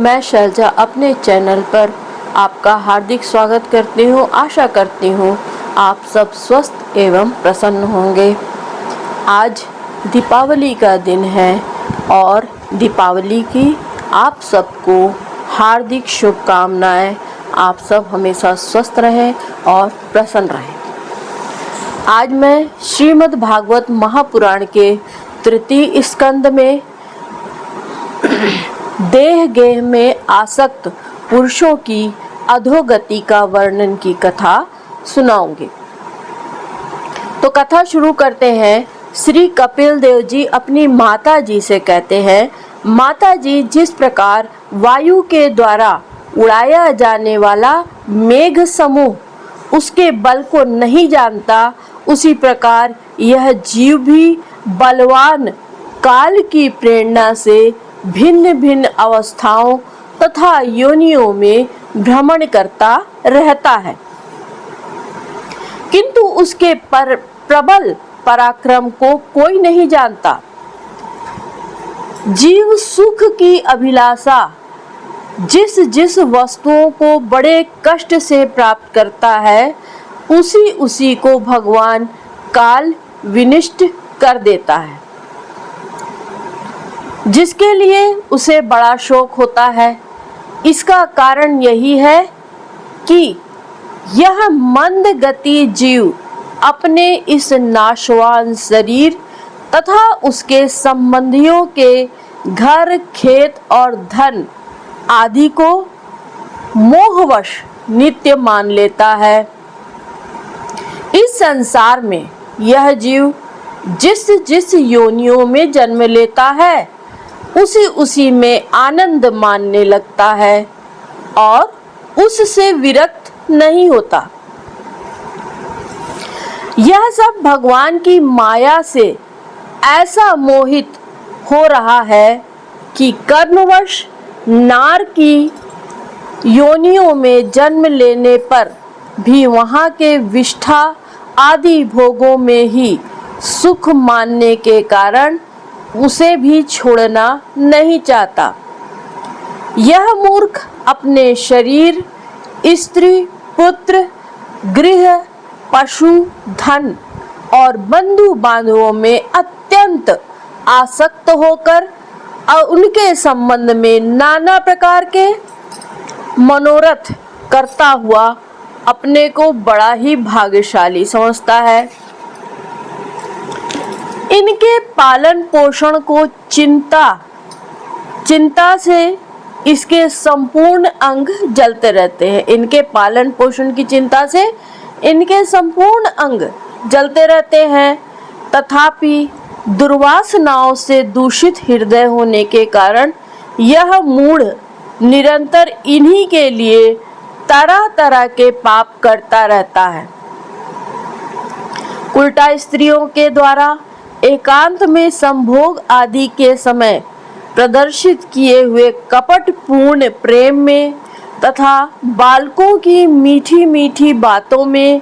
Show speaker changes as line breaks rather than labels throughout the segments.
मैं शैलजा अपने चैनल पर आपका हार्दिक स्वागत करती हूँ। आशा करती हूँ आप सब स्वस्थ एवं प्रसन्न होंगे। आज दीपावली का दिन है और दीपावली की आप सबको हार्दिक शुभकामनाएं। आप सब हमेशा स्वस्थ रहें और प्रसन्न रहें। आज मैं श्रीमद् भागवत महापुराण के तृतीय स्कंद में देह गेह में आसक्त पुरुषों की अधोगति का वर्णन की कथा सुनाऊंगी। तो कथा शुरू करते हैं। श्री कपिल देव जी अपनी माता जी से कहते हैं, माता जी, जिस प्रकार वायु के द्वारा उड़ाया जाने वाला मेघ समूह उसके बल को नहीं जानता, उसी प्रकार यह जीव भी बलवान काल की प्रेरणा से भिन्न भिन्न अवस्थाओं तथा योनियों में भ्रमण करता रहता है, किंतु उसके प्रबल पराक्रम को कोई नहीं जानता। जीव सुख की अभिलाषा जिस जिस वस्तुओं को बड़े कष्ट से प्राप्त करता है, उसी उसी को भगवान काल विनिष्ट कर देता है, जिसके लिए उसे बड़ा शोक होता है। इसका कारण यही है कि यह मंद गति जीव अपने इस नाशवान शरीर तथा उसके संबंधियों के घर, खेत और धन आदि को मोहवश नित्य मान लेता है। इस संसार में यह जीव जिस जिस योनियों में जन्म लेता है, उसी उसी में आनंद मानने लगता है और उससे विरक्त नहीं होता। यह सब भगवान की माया से ऐसा मोहित हो रहा है कि कर्मवश नार की योनियों में जन्म लेने पर भी वहां के विष्ठा आदि भोगों में ही सुख मानने के कारण उसे भी छोड़ना नहीं चाहता। यह मूर्ख अपने शरीर, स्त्री, पुत्र, गृह, पशु, धन और बंधु बांधवों में अत्यंत आसक्त होकर और उनके संबंध में नाना प्रकार के मनोरथ करता हुआ अपने को बड़ा ही भाग्यशाली समझता है। इनके पालन पोषण को चिंता से इसके संपूर्ण अंग जलते रहते हैं। इनके पालन पोषण की चिंता से इनके संपूर्ण अंग जलते रहते हैं। तथापि दुर्वासनाओं से दूषित हृदय होने के कारण यह मूढ़ निरंतर इन्हीं के लिए तरह तरह के पाप करता रहता है। उल्टा स्त्रियों के द्वारा एकांत में संभोग आदि के समय प्रदर्शित किए हुए कपटपूर्ण प्रेम में तथा बालकों की मीठी मीठी बातों में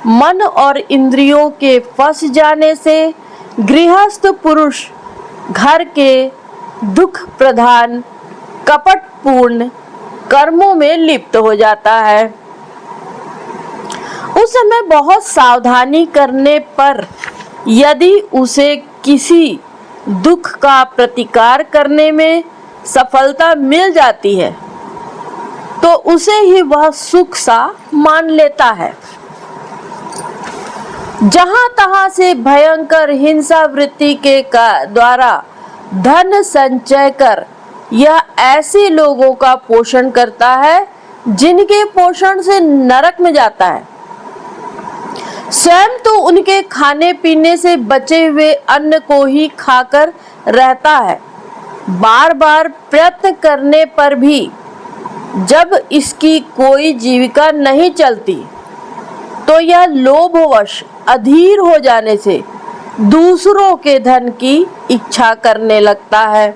मन और इंद्रियों के फंस जाने से गृहस्थ पुरुष घर के दुख प्रधान कपटपूर्ण कर्मों में लिप्त हो जाता है। उस समय बहुत सावधानी करने पर यदि उसे किसी दुख का प्रतिकार करने में सफलता मिल जाती है, तो उसे ही वह सुख सा मान लेता है। जहां तहां से भयंकर हिंसा वृत्ति के द्वारा धन संचय कर यह ऐसे लोगों का पोषण करता है जिनके पोषण से नरक में जाता है। स्वयं तो उनके खाने पीने से बचे हुए अन्न को ही खाकर रहता है। बार बार प्रयत्न करने पर भी जब इसकी कोई जीविका नहीं चलती, तो यह लोभवश अधीर हो जाने से दूसरों के धन की इच्छा करने लगता है।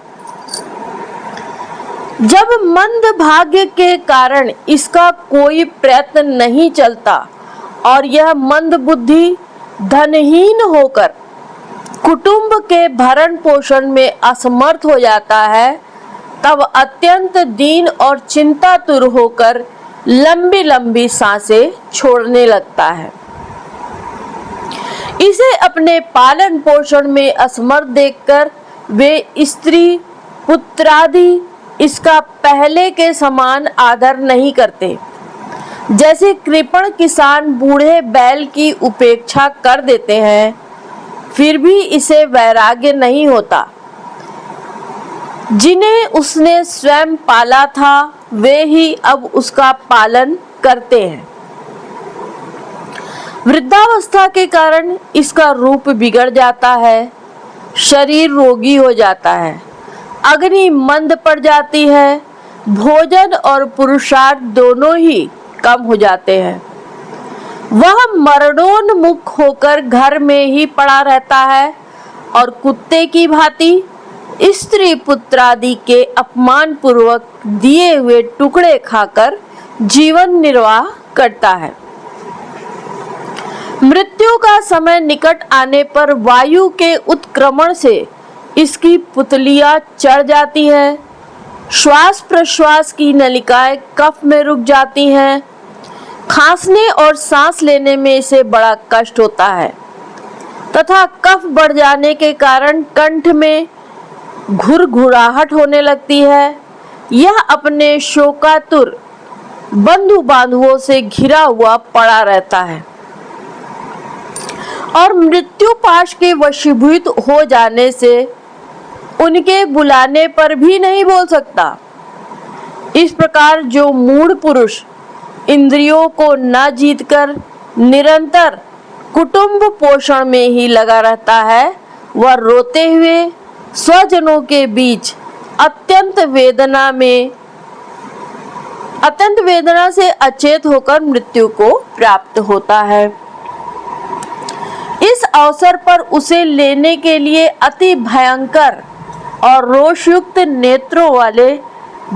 जब मंद भाग्य के कारण इसका कोई प्रयत्न नहीं चलता और यह मंद बुद्धि धनहीन होकर कुटुंब के भरण पोषण में असमर्थ हो जाता है, तब अत्यंत दीन और चिंतातुर होकर लंबी लंबी सांसें छोड़ने लगता है। इसे अपने पालन पोषण में असमर्थ देखकर वे स्त्री पुत्रादि इसका पहले के समान आदर नहीं करते। जैसे कृपण किसान बूढ़े बैल की उपेक्षा कर देते हैं, फिर भी इसे वैराग्य नहीं होता। जिन्हें उसने स्वयं पाला था वे ही अब उसका पालन करते हैं। वृद्धावस्था के कारण इसका रूप बिगड़ जाता है, शरीर रोगी हो जाता है, अग्नि मंद पड़ जाती है, भोजन और पुरुषार्थ दोनों ही कम हो जाते हैं। वह मरणोन्मुख होकर घर में ही पड़ा रहता है और कुत्ते की भांति स्त्री पुत्रादि के अपमान पूर्वक दिए हुए टुकड़े खाकर जीवन निर्वाह करता है। मृत्यु का समय निकट आने पर वायु के उत्क्रमण से इसकी पुतलियां चढ़ जाती हैं, श्वास प्रश्वास की नलिकाएं कफ में रुक जाती हैं, खांसने और सांस लेने में इसे बड़ा कष्ट होता है तथा कफ बढ़ जाने के कारण कंठ में घुरघुराहट होने लगती है। यह अपने शोकातुर बंधु बांधवों से घिरा हुआ पड़ा रहता है और मृत्यु पाश के वशीभूत हो जाने से उनके बुलाने पर भी नहीं बोल सकता। इस प्रकार जो मूढ़ पुरुष इंद्रियों को न जीतकर निरंतर कुटुंब पोषण में ही लगा रहता है, वह रोते हुए स्वजनों के बीच अत्यंत वेदना से अचेत होकर मृत्यु को प्राप्त होता है। इस अवसर पर उसे लेने के लिए अति भयंकर और रोषयुक्त नेत्रों वाले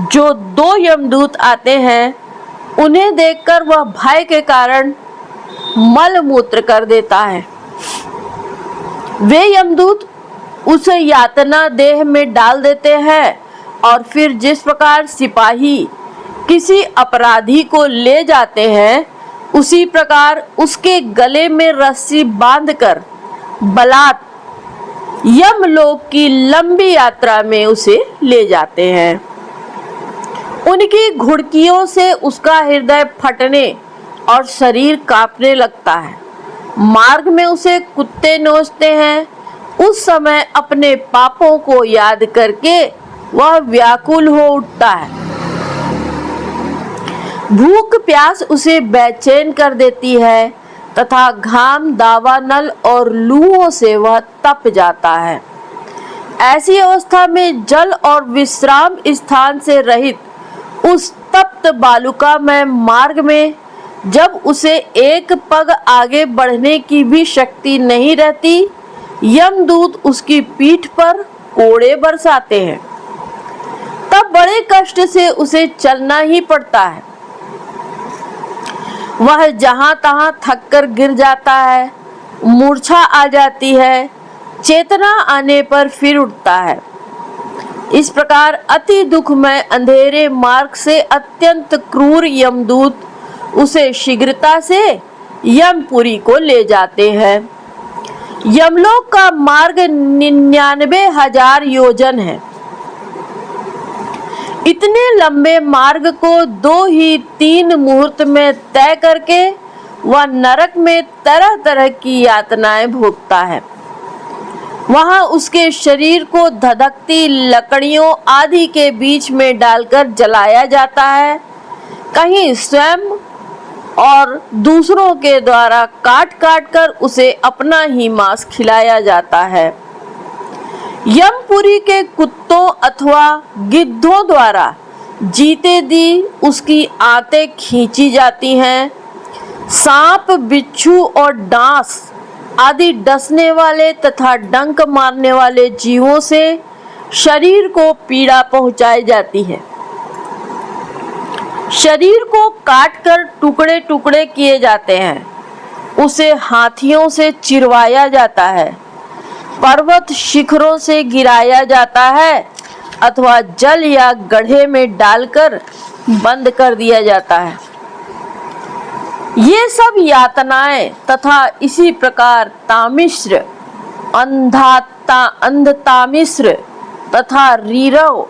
जो 2 यमदूत आते हैं, उन्हें देखकर वह भय के कारण मल मूत्र कर देता है। वे यमदूत उसे यातना देह में डाल देते हैं और फिर जिस प्रकार सिपाही किसी अपराधी को ले जाते हैं, उसी प्रकार उसके गले में रस्सी बांधकर बलात् यमलोक की लंबी यात्रा में उसे ले जाते हैं। उनकी घुड़कियों से उसका हृदय फटने और शरीर कांपने लगता है। मार्ग में उसे कुत्ते नोचते हैं। उस समय अपने पापों को याद करके वह व्याकुल हो उठता है। भूख प्यास उसे बेचैन कर देती है तथा घाम, दावानल और लूओं से वह तप जाता है। ऐसी अवस्था में जल और विश्राम स्थान से रहित उस तप्त बालुका में मार्ग में जब उसे एक पग आगे बढ़ने की भी शक्ति नहीं रहती, यमदूत उसकी पीठ पर कोड़े बरसाते हैं। तब बड़े कष्ट से उसे चलना ही पड़ता है। वह जहां तहां थककर गिर जाता है, मूर्छा आ जाती है, चेतना आने पर फिर उठता है। इस प्रकार अति दुखमय अंधेरे मार्ग से अत्यंत क्रूर यमदूत उसे शीघ्रता से यमपुरी को ले जाते हैं। यमलोक का मार्ग 99,000 योजन है। इतने लंबे मार्ग को 2 ही 3 मुहूर्त में तय करके वह नरक में तरह तरह की यातनाएं भोगता है। वहां उसके शरीर को धधकती लकड़ियों आदि के बीच में डालकर जलाया जाता है, कहीं स्वयं और दूसरों के द्वारा काट काट कर उसे अपना ही मांस खिलाया जाता है। यमपुरी के कुत्तों अथवा गिद्धों द्वारा जीते दी उसकी आंतें खींची जाती हैं। सांप, बिच्छू और डांस आदि डसने वाले तथा डंक मारने वाले जीवों से शरीर को पीड़ा पहुंचाई जाती है। शरीर को काटकर टुकड़े टुकड़े किए जाते हैं। उसे हाथियों से चिरवाया जाता है, पर्वत शिखरों से गिराया जाता है अथवा जल या गड्ढे में डालकर बंद कर दिया जाता है। ये सब यातनाएं तथा इसी प्रकार तामिश्र, अंधतामिश्र तथा रीरव,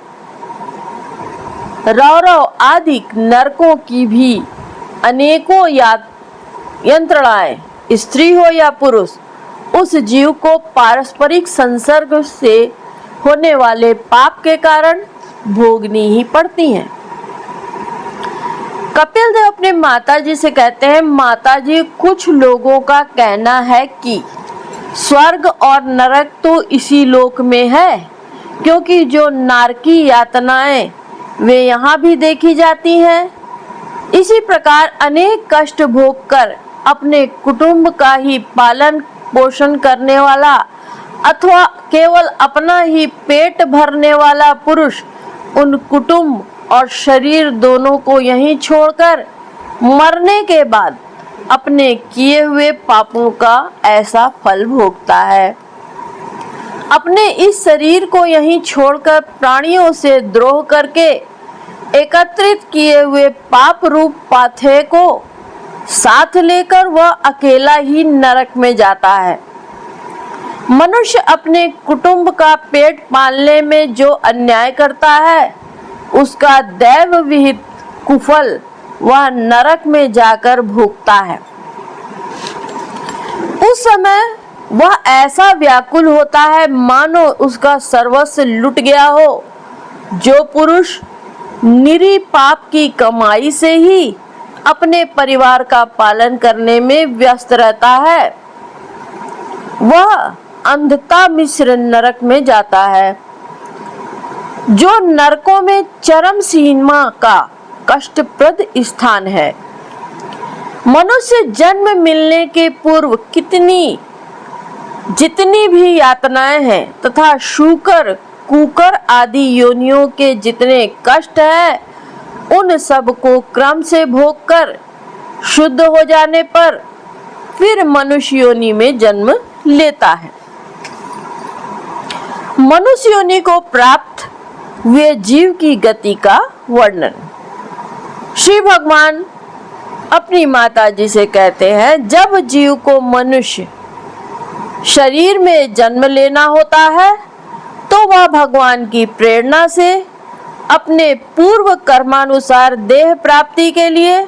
रौरव आदि नरकों की भी अनेकों यंत्रणाएं, स्त्री हो या पुरुष, उस जीव को पारस्परिक संसर्ग से होने वाले पाप के कारण भोगनी ही पड़ती हैं। कपिल देव अपने माताजी से कहते हैं, माताजी, कुछ लोगों का कहना है कि स्वर्ग और नरक तो इसी लोक में है, क्योंकि जो नारकी यातनाएं वे यहाँ भी देखी जाती हैं। इसी प्रकार अनेक कष्ट भोग कर अपने कुटुंब का ही पालन पोषण करने वाला अथवा केवल अपना ही पेट भरने वाला पुरुष उन कुटुंब और शरीर दोनों को यहीं छोड़कर मरने के बाद अपने किए हुए पापों का ऐसा फल भोगता है। अपने इस शरीर को यहीं छोड़कर प्राणियों से द्रोह करके एकत्रित किए हुए पाप रूप पाथे को साथ लेकर वह अकेला ही नरक में जाता है। मनुष्य अपने कुटुंब का पेट पालने में जो अन्याय करता है, उसका दैव विहित कुफल वह नरक में जाकर भोगता है। उस समय वह ऐसा व्याकुल होता है मानो उसका सर्वस्व लुट गया हो। जो पुरुष निरी पाप की कमाई से ही अपने परिवार का पालन करने में व्यस्त रहता है, वह अंधता मिश्र नरक में जाता है, जो नरकों में चरम सीमा का कष्टप्रद स्थान है। मनुष्य जन्म मिलने के पूर्व जितनी भी यातनाएं हैं तथा शूकर, कुकर आदि योनियों के जितने कष्ट हैं, उन सब को क्रम से भोग कर शुद्ध हो जाने पर फिर मनुष्य योनि में जन्म लेता है। मनुष्य योनि को प्राप्त हुए जीव की गति का वर्णन श्री भगवान अपनी माताजी से कहते हैं, जब जीव को मनुष्य शरीर में जन्म लेना होता है तो वह भगवान की प्रेरणा से अपने पूर्व कर्मानुसार देह प्राप्ति के लिए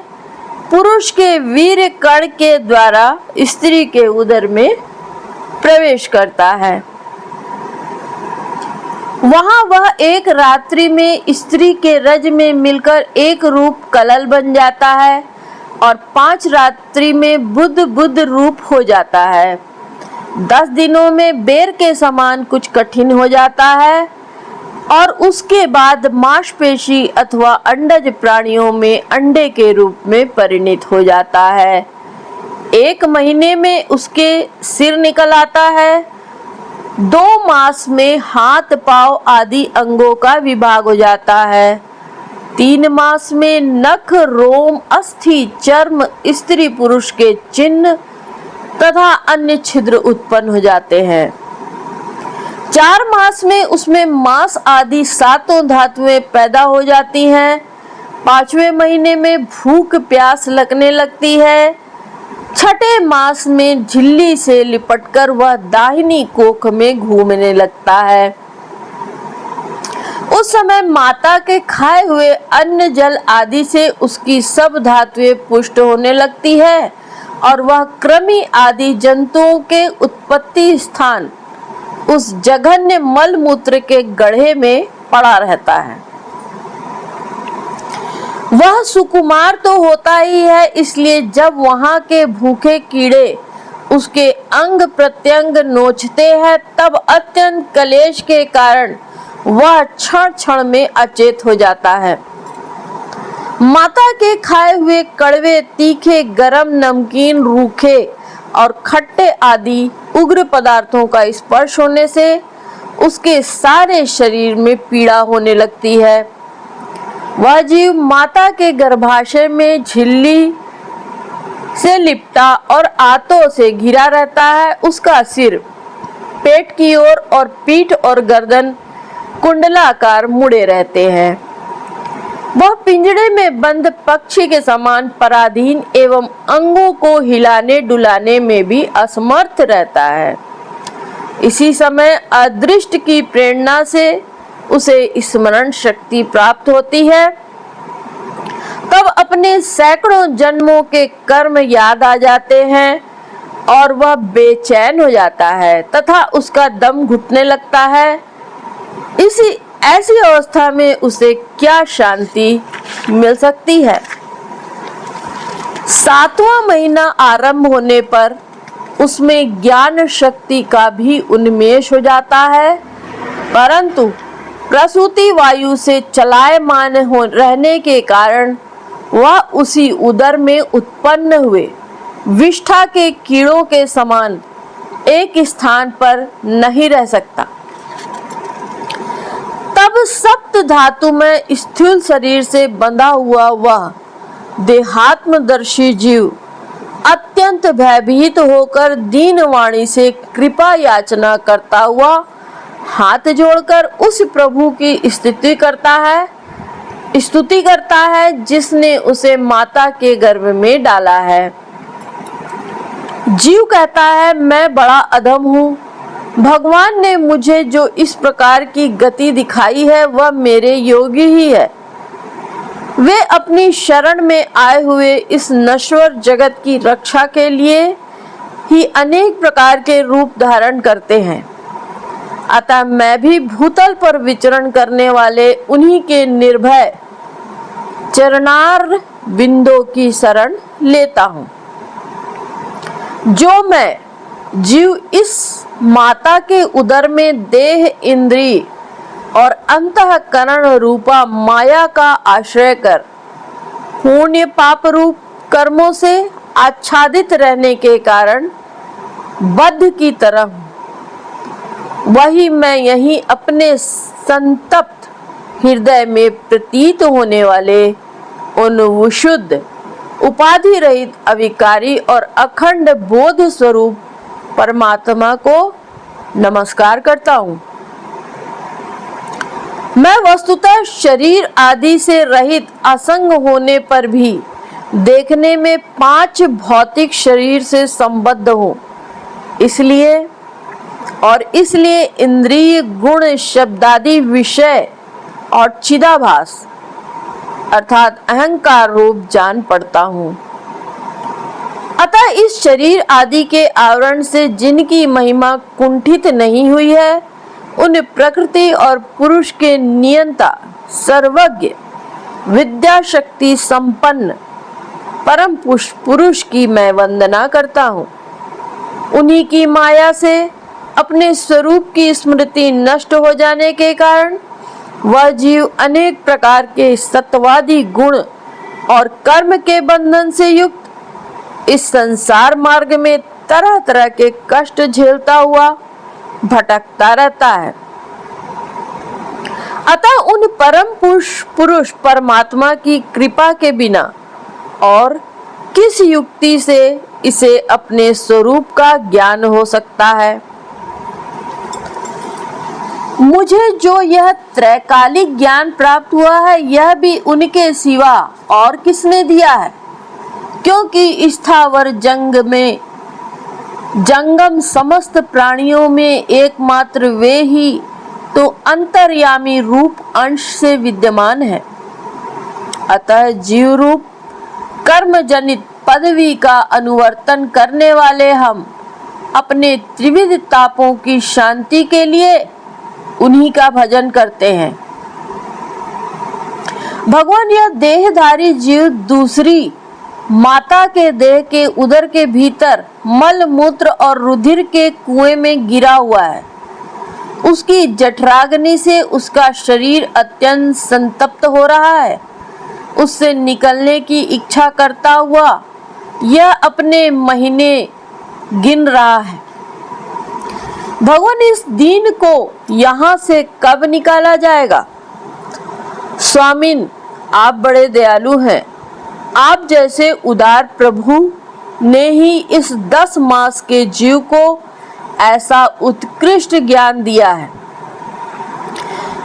पुरुष के वीर्य कण के द्वारा स्त्री के उदर में प्रवेश करता है। वहां वह एक रात्रि में स्त्री के रज में मिलकर एक रूप कलल बन जाता है और 5 रात्रि में बुद्ध रूप हो जाता है। 10 दिनों में बेर के समान कुछ कठिन हो जाता है और उसके बाद मांसपेशी अथवा अंडज प्राणियों में अंडे के रूप में परिणत हो जाता है। 1 महीने में उसके सिर निकल आता है। 2 मास में हाथ पांव आदि अंगों का विभाग हो जाता है। 3 मास में नख, रोम, अस्थि, चर्म, स्त्री पुरुष के चिन्ह तथा अन्य छिद्र उत्पन्न हो जाते हैं। 4 मास में उसमें मांस आदि 7 धातुएं पैदा हो जाती हैं। 5वें महीने में भूख प्यास लगने लगती है। 6ठे मास में झिल्ली से लिपटकर वह दाहिनी कोख में घूमने लगता है। उस समय माता के खाए हुए अन्न जल आदि से उसकी सब धातुएं पुष्ट होने लगती है और वह कृमि आदि जंतुओं के उत्पत्ति स्थान उस जघन्य मल मूत्र के गड्ढे में पड़ा रहता है। वह सुकुमार तो होता ही है, इसलिए जब वहां के भूखे कीड़े उसके अंग प्रत्यंग नोचते हैं तब अत्यंत क्लेश के कारण वह क्षण क्षण में अचेत हो जाता है। माता के खाए हुए कड़वे, तीखे, गरम, नमकीन, रूखे और खट्टे आदि उग्र पदार्थों का स्पर्श होने से उसके सारे शरीर में पीड़ा होने लगती है। वह जीव माता के गर्भाशय में झिल्ली से लिपटा और आंतों से घिरा रहता है। उसका सिर पेट की ओर और पीठ और गर्दन कुंडलाकार मुड़े रहते हैं। वह पिंजड़े में बंद पक्षी के समान पराधीन एवं अंगों को हिलाने डुलाने में भी असमर्थ रहता है। इसी समय अदृष्ट की प्रेरणा से उसे स्मरण शक्ति प्राप्त होती है। तब अपने सैकड़ों जन्मों के कर्म याद आ जाते हैं और वह बेचैन हो जाता है तथा उसका दम घुटने लगता है। ऐसी अवस्था में उसे क्या शांति मिल सकती है। 7वां महीना आरंभ होने पर उसमें ज्ञान शक्ति का भी उन्मेष हो जाता है, परंतु प्रसूति वायु से चलायमान रहने के कारण वह उसी उदर में उत्पन्न हुए विष्ठा के कीड़ों के समान एक स्थान पर नहीं रह सकता। तब सप्त धातु में स्थूल शरीर से बंधा हुआ वह देहात्मदर्शी जीव अत्यंत भयभीत होकर दीन वाणी से कृपा याचना करता हुआ हाथ जोड़कर उस प्रभु की स्तुति करता है जिसने उसे माता के गर्भ में डाला है। जीव कहता है, मैं बड़ा अधम हूँ। भगवान ने मुझे जो इस प्रकार की गति दिखाई है वह मेरे योगी ही है। वे अपनी शरण में आए हुए इस नश्वर जगत की रक्षा के लिए ही अनेक प्रकार के रूप धारण करते हैं। अतः मैं भी भूतल पर विचरण करने वाले उन्हीं के निर्भय चरणार बिंदों की शरण लेता हूँ। जो मैं जीव इस माता के उदर में देह इंद्रिय और अंतःकरण रूपा माया का आश्रय कर पुण्य पाप रूप कर्मों से आच्छादित रहने के कारण बद्ध की तरह हूँ, वही मैं यही अपने संतप्त हृदय में प्रतीत होने वाले उन विशुद्ध उपाधि रहित अविकारी और अखंड बोध स्वरूप परमात्मा को नमस्कार करता हूँ। मैं वस्तुतः शरीर आदि से रहित असंग होने पर भी देखने में 5 भौतिक शरीर से संबद्ध हूँ। इसलिए इंद्रिय गुण शब्दादि विषय और चिदाभास अर्थात अहंकार रूप जान पड़ता हूँ। अतः इस शरीर आदि के आवरण से जिनकी महिमा कुंठित नहीं हुई है, उन प्रकृति और पुरुष के नियंता सर्वज्ञ विद्या शक्ति संपन्न परम पुरुष की मैं वंदना करता हूँ। उन्हीं की माया से अपने स्वरूप की स्मृति नष्ट हो जाने के कारण वह जीव अनेक प्रकार के सत्वादी गुण और कर्म के बंधन से युक्त इस संसार मार्ग में तरह तरह के कष्ट झेलता हुआ भटकता रहता है। अतः उन परम पुरुष परमात्मा की कृपा के बिना और किस युक्ति से इसे अपने स्वरूप का ज्ञान हो सकता है। मुझे जो यह त्रैकालिक ज्ञान प्राप्त हुआ है, यह भी उनके सिवा और किसने दिया है, क्योंकि स्थावर जंगम समस्त प्राणियों में एकमात्र वे ही तो अंतर्यामी रूप अंश से विद्यमान है। अतः जीव रूप कर्म जनित पदवी का अनुवर्तन करने वाले हम अपने त्रिविध तापों की शांति के लिए उन्हीं का भजन करते हैं। भगवान यह देहधारी जीव दूसरी माता के देह के उदर के भीतर मल मूत्र और रुधिर के कुएं में गिरा हुआ है। उसकी जठराग्नि से उसका शरीर अत्यंत संतप्त हो रहा है। उससे निकलने की इच्छा करता हुआ यह अपने महीने गिन रहा है। भगवान इस दीन को यहाँ से कब निकाला जाएगा? स्वामिन, आप बड़े दयालु हैं। आप जैसे उदार प्रभु ने ही इस 10 मास के जीव को ऐसा उत्कृष्ट ज्ञान दिया है।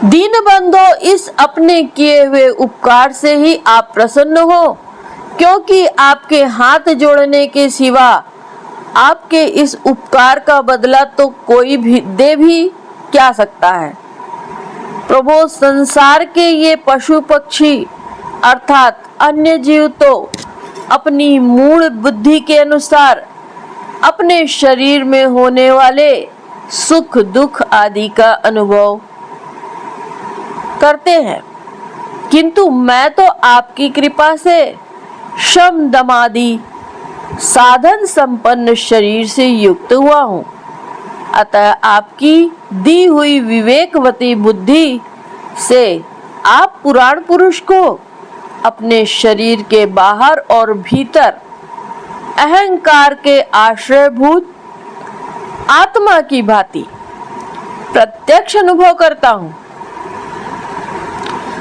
दीनबंधो, इस अपने किए हुए उपकार से ही आप प्रसन्न हो, क्योंकि आपके हाथ जोड़ने के सिवा आपके इस उपकार का बदला तो कोई भी दे भी क्या सकता है। प्रभु, संसार के ये पशु पक्षी अर्थात अन्य जीव तो अपनी मूल बुद्धि के अनुसार अपने शरीर में होने वाले सुख दुख आदि का अनुभव करते हैं, किंतु मैं तो आपकी कृपा से शम दम आदि साधन संपन्न शरीर से युक्त हुआ हूँ। अतः आपकी दी हुई विवेकवती बुद्धि से आप पुराण पुरुष को अपने शरीर के बाहर और भीतर अहंकार के आश्रयभूत आत्मा की भांति प्रत्यक्ष अनुभव करता हूँ।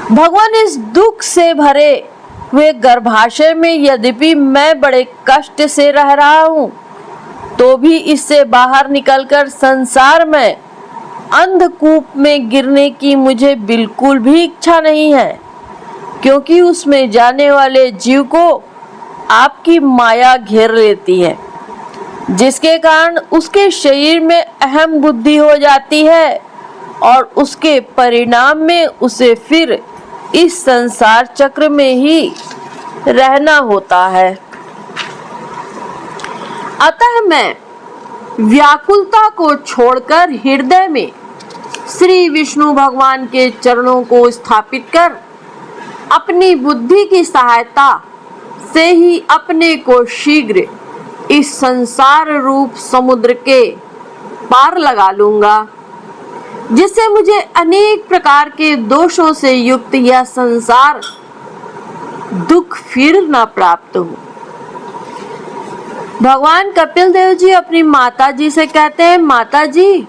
भगवान, इस दुख से भरे हुए गर्भाशय में यद्यपि मैं बड़े कष्ट से रह रहा हूँ, तो भी इससे बाहर निकलकर संसार में अंधकूप में गिरने की मुझे बिल्कुल भी इच्छा नहीं है, क्योंकि उसमें जाने वाले जीव को आपकी माया घेर लेती है, जिसके कारण उसके शरीर में अहम बुद्धि हो जाती है और उसके परिणाम में उसे फिर इस संसार चक्र में ही रहना होता है। अतः मैं व्याकुलता को छोड़कर हृदय में श्री विष्णु भगवान के चरणों को स्थापित कर अपनी बुद्धि की सहायता से ही अपने को शीघ्र इस संसार रूप समुद्र के पार लगा लूंगा, जिससे मुझे अनेक प्रकार के दोषों से युक्त यह संसार दुख फिर न प्राप्त हो। भगवान कपिल देव जी अपनी माता जी से कहते हैं, माता जी,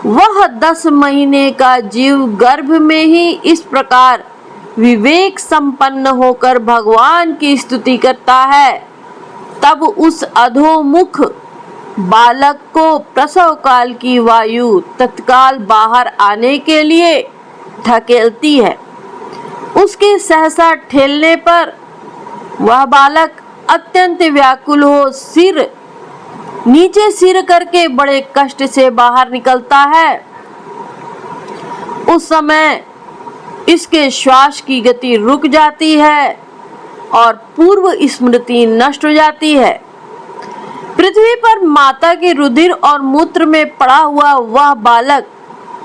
वह 10 महीने का जीव गर्भ में ही इस प्रकार विवेक संपन्न होकर भगवान की स्तुति करता है, तब उस अधोमुख बालक को प्रसव काल की वायु तत्काल बाहर आने के लिए ढकेलती है। उसके सहसा ठेलने पर वह बालक अत्यंत व्याकुल हो नीचे सिर करके बड़े कष्ट से बाहर निकलता है। उस समय इसके श्वास की गति रुक जाती है और पूर्व स्मृति नष्ट हो जाती है। पृथ्वी पर माता के रुधिर और मूत्र में पड़ा हुआ वह बालक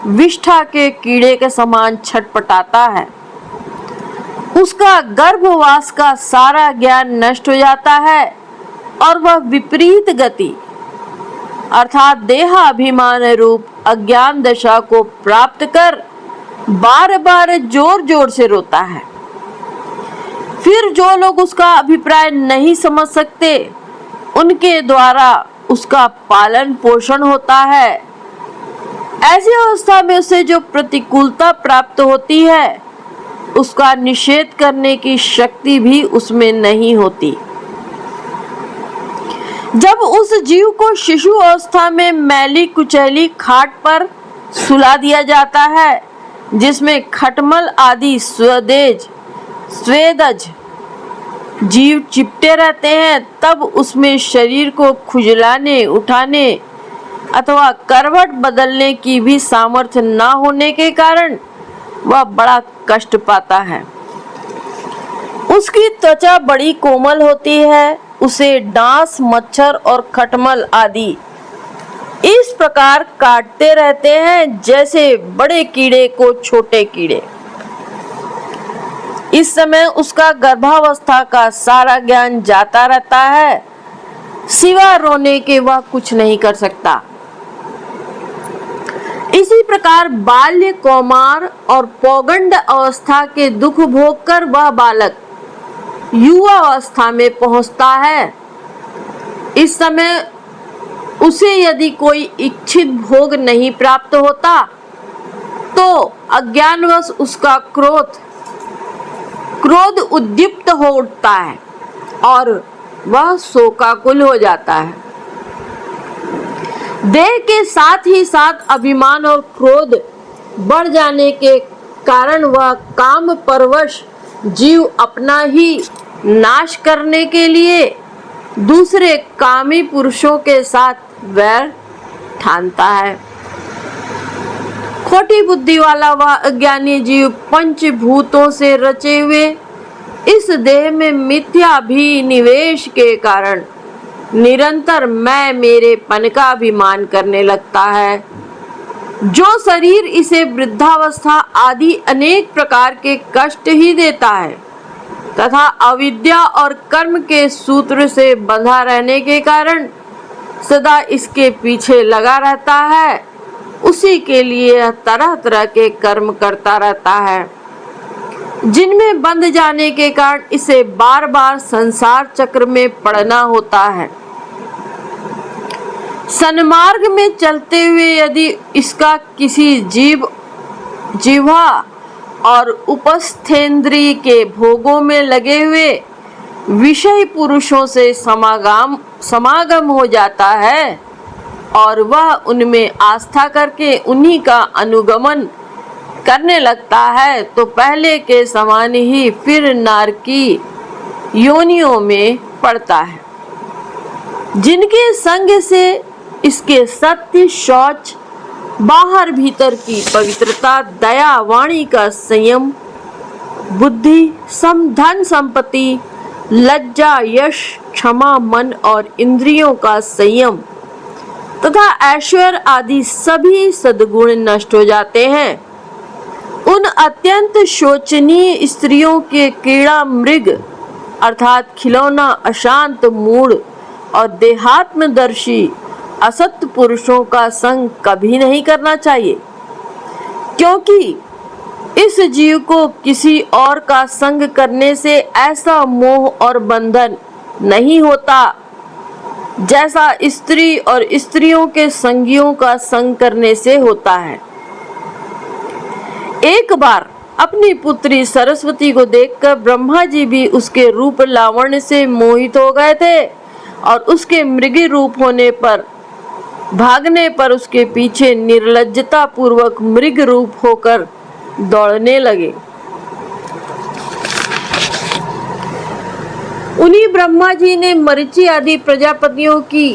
विष्ठा के कीड़े के समान छटपटाता है। उसका गर्भवास का सारा ज्ञान नष्ट हो जाता है और वह विपरीत गति अर्थात देहाभिमान रूप अज्ञान दशा को प्राप्त कर बार बार जोर जोर से रोता है। फिर जो लोग उसका अभिप्राय नहीं समझ सकते, उनके द्वारा उसका पालन पोषण होता है। ऐसी अवस्था में उसे जो प्रतिकूलता प्राप्त होती है, उसका निषेध करने की शक्ति भी उसमें नहीं होती। जब उस जीव को शिशु अवस्था में मैली कुचैली खाट पर सुला दिया जाता है, जिसमें खटमल आदि स्वेदज जीव चिपटे रहते हैं, तब उसमें शरीर को खुजलाने उठाने अथवा करवट बदलने की भी सामर्थ्य न होने के कारण वह बड़ा कष्ट पाता है। उसकी त्वचा बड़ी कोमल होती है, उसे डांस, मच्छर और खटमल आदि इस प्रकार काटते रहते हैं जैसे बड़े कीड़े को छोटे कीड़े। इस समय उसका गर्भावस्था का सारा ज्ञान जाता रहता है, सिवा रोने के वह कुछ नहीं कर सकता। इसी प्रकार बाल्य, कौमार और पौगंड अवस्था के दुख भोग कर वह बालक युवा अवस्था में पहुंचता है। इस समय उसे यदि कोई इच्छित भोग नहीं प्राप्त होता, तो अज्ञानवश उसका क्रोध उद्दीप्त हो उठता है और वह शोकाकुल हो जाता है। देह के साथ ही साथ अभिमान और क्रोध बढ़ जाने के कारण वह काम परवश जीव अपना ही नाश करने के लिए दूसरे कामी पुरुषों के साथ वैर ठानता है। खोटी बुद्धि वाला वह अज्ञानी जीव पंचभूतों से रचे हुए इस देह में मिथ्याभिनिवेश के कारण निरंतर मैं मेरेपन का अभिमान करने लगता है। जो शरीर इसे वृद्धावस्था आदि अनेक प्रकार के कष्ट ही देता है तथा अविद्या और कर्म के सूत्र से बंधा रहने के कारण सदा इसके पीछे लगा रहता है, उसी के लिए तरह तरह के कर्म करता रहता है, जिनमें बंध जाने के कारण इसे बार बार संसार चक्र में पड़ना होता है। सन्मार्ग में चलते हुए यदि इसका किसी जिह्वा और उपस्थेंद्रिय के भोगों में लगे हुए विषय पुरुषों से समागम हो जाता है और वह उनमें आस्था करके उन्हीं का अनुगमन करने लगता है, तो पहले के समान ही फिर नारकी योनियों में पड़ता है। जिनके संग से इसके सत्य, शौच, बाहर भीतर की पवित्रता, दया, वाणी का संयम, बुद्धि, धन संपत्ति, लज्जा, यश, क्षमा, मन और इंद्रियों का संयम तथा ऐश्वर्य आदि सभी सद्गुण नष्ट हो जाते हैं। उन अत्यंत शोचनीय स्त्रियों के कीड़ा मृग अर्थात खिलौना, अशांत, मूढ़ और देहात्मदर्शी असत्य पुरुषों का संग कभी नहीं करना चाहिए, क्योंकि इस जीव को किसी और का संग करने से ऐसा मोह और बंधन नहीं होता जैसा स्त्री और स्त्रियों के संगियों का संग करने से होता है। एक बार अपनी पुत्री सरस्वती को देखकर ब्रह्मा जी भी उसके रूप लावण्य से मोहित हो गए थे और उसके मृगी रूप होने पर भागने पर उसके पीछे निर्लज्जता पूर्वक मृग रूप होकर दौड़ने लगे। उन्हीं ब्रह्मा जी ने मरीचि आदि प्रजापतियों की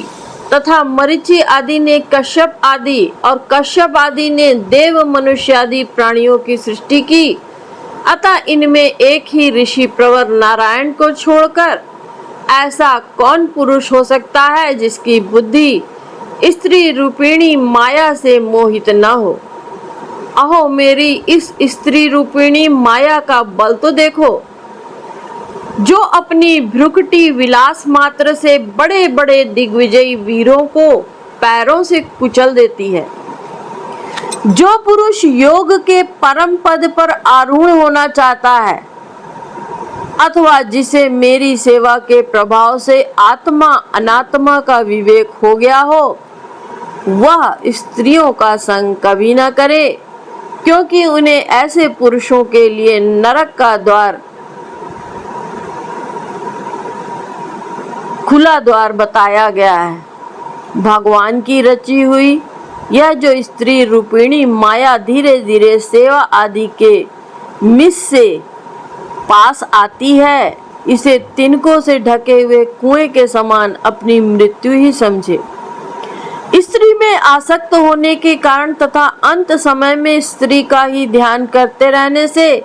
तथा मरीचि आदि ने कश्यप आदि और कश्यप आदि ने देव, मनुष्य आदि प्राणियों की सृष्टि की। अतः इनमें एक ही ऋषि प्रवर नारायण को छोड़कर ऐसा कौन पुरुष हो सकता है जिसकी बुद्धि स्त्री रूपिणी माया से मोहित न हो। अहो मेरी इस स्त्री रूपिणी माया का बल तो देखो, जो अपनी भ्रुकुटी विलास मात्र से बड़े बड़े दिग्विजयी वीरों को पैरों से कुचल देती है। जो पुरुष योग के परम पद पर आरूढ़ होना चाहता है अथवा जिसे मेरी सेवा के प्रभाव से आत्मा अनात्मा का विवेक हो गया हो, वह स्त्रियों का संग कभी न करे, क्योंकि उन्हें ऐसे पुरुषों के लिए नरक का द्वार खुला द्वार बताया गया है। भगवान की रची हुई यह जो स्त्री रूपिणी माया धीरे धीरे सेवा आदि के मिस से पास आती है, इसे तिनकों से ढके हुए कुएं के समान अपनी मृत्यु ही समझे। स्त्री में आसक्त होने के कारण तथा अंत समय में स्त्री का ही ध्यान करते रहने से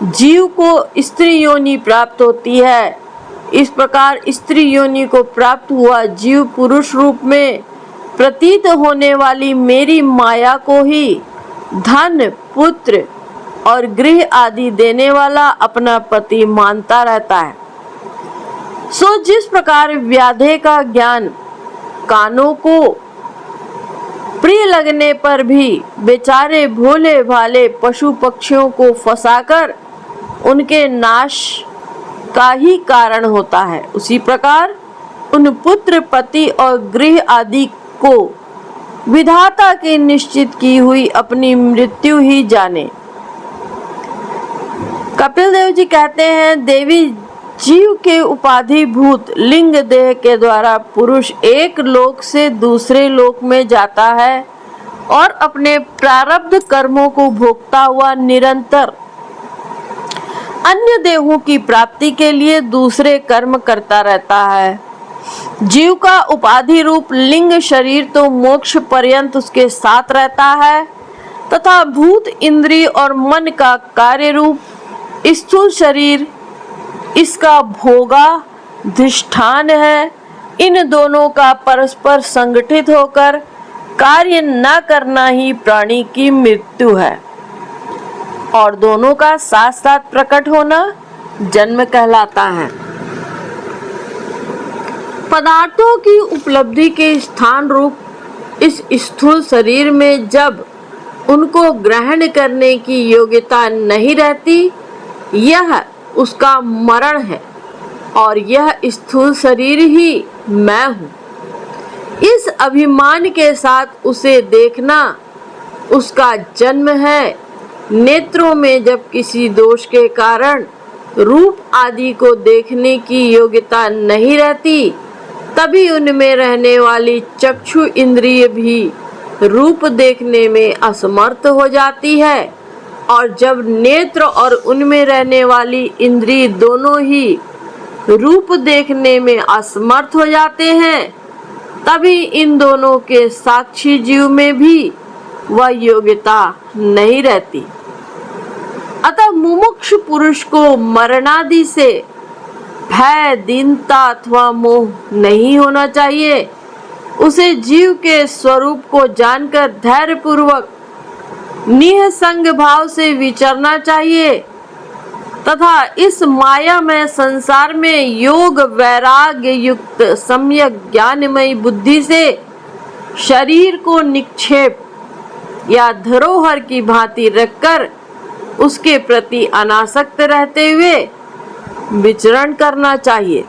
जीव को स्त्री योनि प्राप्त होती है। इस प्रकार स्त्री योनि को प्राप्त हुआ जीव पुरुष रूप में प्रतीत होने वाली मेरी माया को ही धन, पुत्र और गृह आदि देने वाला अपना पति मानता रहता है। सो जिस प्रकार व्याधे का ज्ञान कानों को प्रिय लगने पर भी बेचारे भोले भाले पशु पक्षियों को फंसाकर उनके नाश का ही कारण होता है, उसी प्रकार उन पुत्र, पति और गृह आदि को विधाता की निश्चित की हुई अपनी मृत्यु ही जाने। कपिल देव जी कहते हैं, देवी जीव के उपाधिभूत लिंग देह के द्वारा पुरुष एक लोक से दूसरे लोक में जाता है और अपने प्रारब्ध कर्मों को भोगता हुआ निरंतर अन्य देहों की प्राप्ति के लिए दूसरे कर्म करता रहता है। जीव का उपाधि रूप लिंग शरीर तो मोक्ष पर्यंत उसके साथ रहता है तथा भूत इंद्रिय और मन का कार्य रूप स्थूल शरीर इसका भोगाधिष्ठान है। इन दोनों का परस्पर संगठित होकर कार्य न करना ही प्राणी की मृत्यु है और दोनों का साथ साथ प्रकट होना जन्म कहलाता है। पदार्थों की उपलब्धि के स्थान रूप इस स्थूल शरीर में जब उनको ग्रहण करने की योग्यता नहीं रहती, यह उसका मरण है और यह स्थूल शरीर ही मैं हूँ। इस अभिमान के साथ उसे देखना उसका जन्म है। नेत्रों में जब किसी दोष के कारण रूप आदि को देखने की योग्यता नहीं रहती, तभी उनमें रहने वाली चक्षु इंद्रिय भी रूप देखने में असमर्थ हो जाती है और जब नेत्र और उनमें रहने वाली इंद्रिय दोनों ही रूप देखने में असमर्थ हो जाते हैं, तभी इन दोनों के साक्षी जीव में भी वह योग्यता नहीं रहती। अतः मुमुक्ष पुरुष को मरणादि से भय, दीनता अथवा मोह नहीं होना चाहिए। उसे जीव के स्वरूप को जानकर धैर्य पूर्वक निःसंग भाव से विचरना चाहिए तथा इस माया में संसार में योग वैराग्य युक्त सम्यक ज्ञानमयी बुद्धि से शरीर को निक्षेप या धरोहर की भांति रखकर उसके प्रति अनासक्त रहते हुए विचरण करना चाहिए।